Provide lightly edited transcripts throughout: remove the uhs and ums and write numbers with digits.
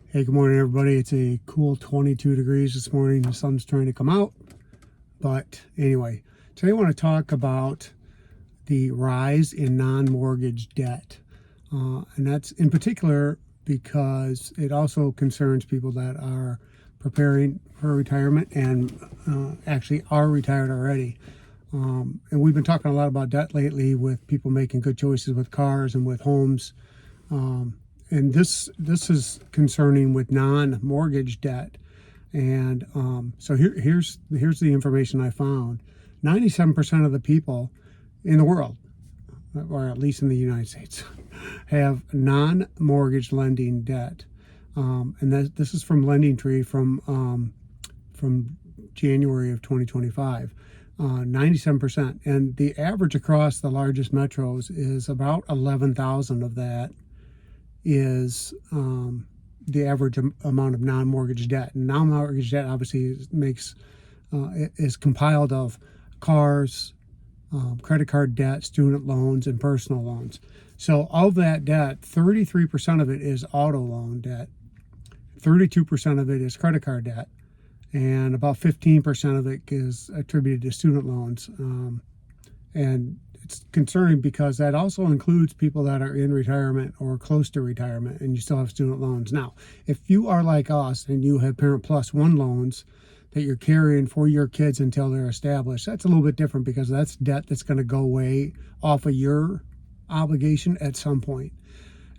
Hey, good morning, everybody. It's a cool 22 degrees this morning. The sun's trying to come out. But anyway, today I want to talk about the rise in non-mortgage debt. And that's in particular because it also concerns people that are preparing for retirement and actually are retired already. And we've been talking a lot about debt lately with people making good choices with cars and with homes. And this is concerning with non-mortgage debt. And so here's the information I found. 97% of the people in the world, or at least in the United States, have non-mortgage lending debt. And this is from LendingTree from January of 2025. 97%. And the average across the largest metros is about 11,000 of that is the average amount of non-mortgage debt. And non-mortgage debt obviously is compiled of cars, credit card debt, student loans, and personal loans. So of that debt, 33% of it is auto loan debt, 32% of it is credit card debt, and about 15% of it is attributed to student loans. And it's concerning because that also includes people that are in retirement or close to retirement and you still have student loans. Now, if you are like us and you have Parent Plus One loans that you're carrying for your kids until they're established, that's a little bit different because that's debt that's going to go away off of your obligation at some point.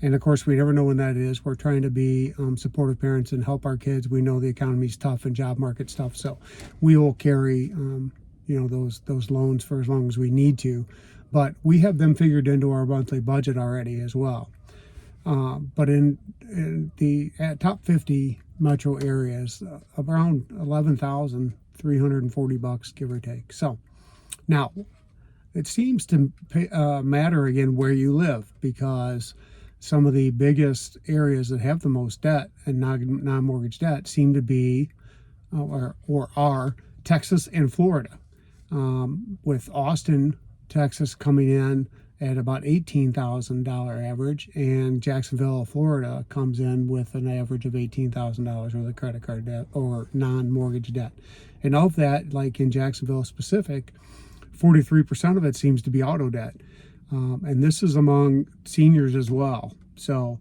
And of course, we never know when that is. We're trying to be supportive parents and help our kids. We know the economy's tough and job market's tough, so we will carry those loans for as long as we need to. But we have them figured into our monthly budget already as well. But in the top 50 metro areas, around $11,340, give or take. So now it seems to matter again where you live, because some of the biggest areas that have the most debt and non-mortgage debt seem to be or are Texas and Florida, with Austin, Texas coming in at about $18,000 average, and Jacksonville, Florida comes in with an average of $18,000 worth of credit card debt or non-mortgage debt. And of that, like in Jacksonville specific, 43% of it seems to be auto debt. And this is among seniors as well. So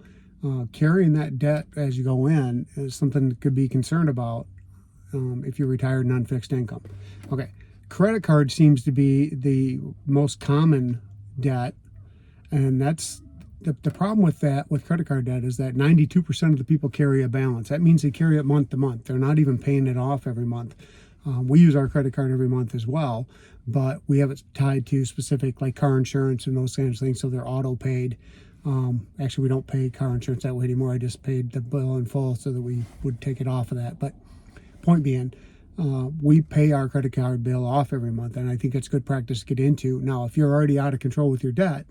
carrying that debt as you go in is something that could be concerned about if you're retired and on fixed income. Okay, credit card seems to be the most common debt, and that's the problem with that, with credit card debt, is that 92% of the people carry a balance. That means they carry it month to month. They're not even paying it off every month. We use our credit card every month as well, but we have it tied to specific like car insurance and those kinds of things, so they're auto paid. Actually, we don't pay car insurance that way anymore. I just paid the bill in full so that we would take it off of that. But point being, we pay our credit card bill off every month, and I think it's good practice to get into. Now, if you're already out of control with your debt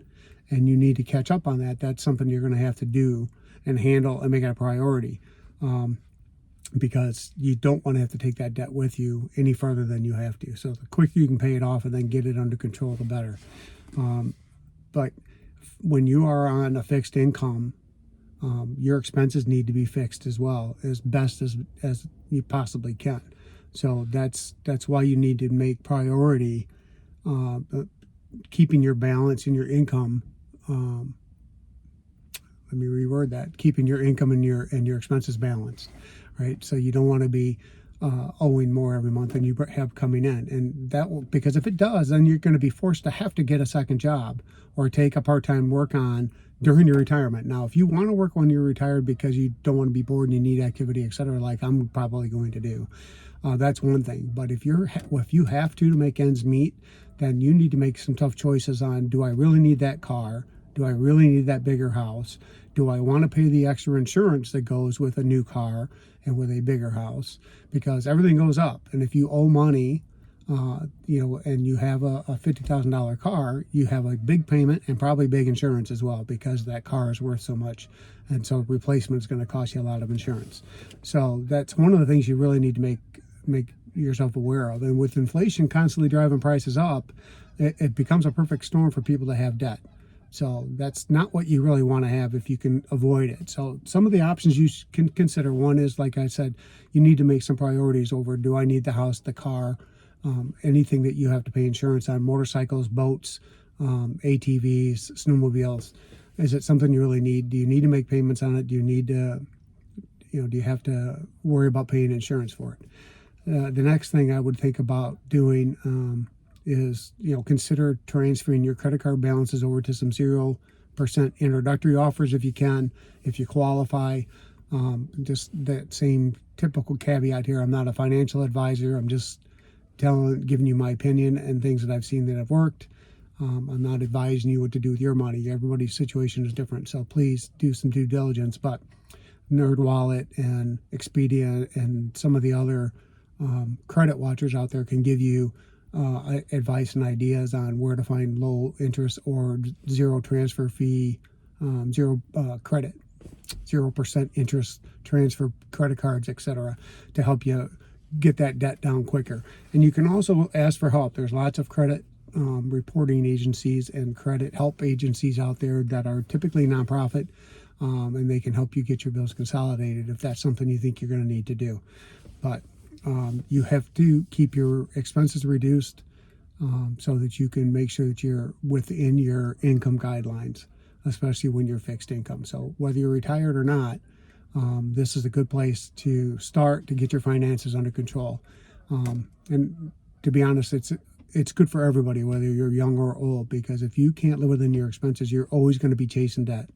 and you need to catch up on that, that's something you're going to have to do and handle and make it a priority, because you don't want to have to take that debt with you any further than you have to. So the quicker you can pay it off and then get it under control, the better. But when you are on a fixed income, your expenses need to be fixed as well, as best as you possibly can. So that's why you need to make priority keeping your balance and your income. Let me reword that: keeping your income and your expenses balanced, right? So you don't want to be owing more every month than you have coming in, and that will, because if it does, then you're going to be forced to have to get a second job or take a part-time work on during your retirement. Now, if you want to work when you're retired because you don't want to be bored and you need activity, etc., like I'm probably going to do, that's one thing. But if you have to make ends meet, then you need to make some tough choices on: do I really need that car? Do I really need that bigger house? Do I want to pay the extra insurance that goes with a new car and with a bigger house? Because everything goes up, and if you owe money, and you have a $50,000 car, you have a big payment and probably big insurance as well, because that car is worth so much, and so replacement is going to cost you a lot of insurance. So that's one of the things you really need to make yourself aware of. And with inflation constantly driving prices up, it becomes a perfect storm for people to have debt. So that's not what you really want to have if you can avoid it. So some of the options you can consider, one is, like I said, you need to make some priorities over, do I need the house, the car, anything that you have to pay insurance on, motorcycles, boats, ATVs, snowmobiles. Is it something you really need? Do you need to make payments on it? Do you need to, do you have to worry about paying insurance for it? The next thing I would think about doing is, consider transferring your credit card balances over to some 0% introductory offers if you can, if you qualify. Just that same typical caveat here. I'm not a financial advisor. I'm just giving you my opinion and things that I've seen that have worked. I'm not advising you what to do with your money. Everybody's situation is different. So please do some due diligence. But NerdWallet and Expedia and some of the other credit watchers out there can give you advice and ideas on where to find low interest or zero transfer fee, zero credit, 0% interest transfer credit cards, etc., to help you get that debt down quicker. And you can also ask for help. There's lots of credit reporting agencies and credit help agencies out there that are typically nonprofit, and they can help you get your bills consolidated if that's something you think you're going to need to do. But you have to keep your expenses reduced so that you can make sure that you're within your income guidelines, especially when you're fixed income. So whether you're retired or not, this is a good place to start to get your finances under control. And to be honest, it's good for everybody, whether you're young or old, because if you can't live within your expenses, you're always going to be chasing debt.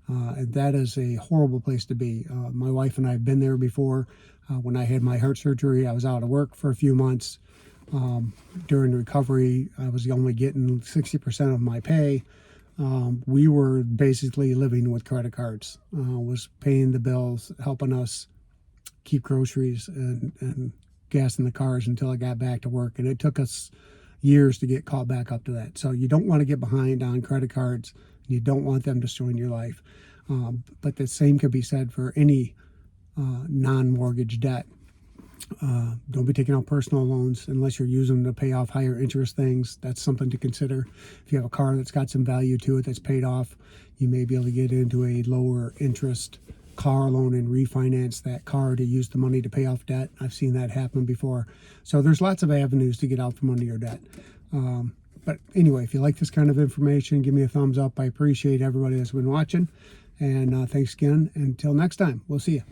And that is a horrible place to be. My wife and I have been there before. When I had my heart surgery, I was out of work for a few months. During recovery, I was only getting 60% of my pay. We were basically living with credit cards, was paying the bills, helping us keep groceries and gas in the cars until I got back to work. And it took us years to get caught back up to that. So you don't want to get behind on credit cards. You don't want them destroying your life. But the same could be said for any non-mortgage debt. Don't be taking out personal loans unless you're using them to pay off higher interest things. That's something to consider. If you have a car that's got some value to it that's paid off, you may be able to get into a lower interest car loan and refinance that car to use the money to pay off debt. I've seen that happen before. So there's lots of avenues to get out from under your debt. But anyway, if you like this kind of information, give me a thumbs up. I appreciate everybody that's been watching. And thanks again. Until next time, we'll see you.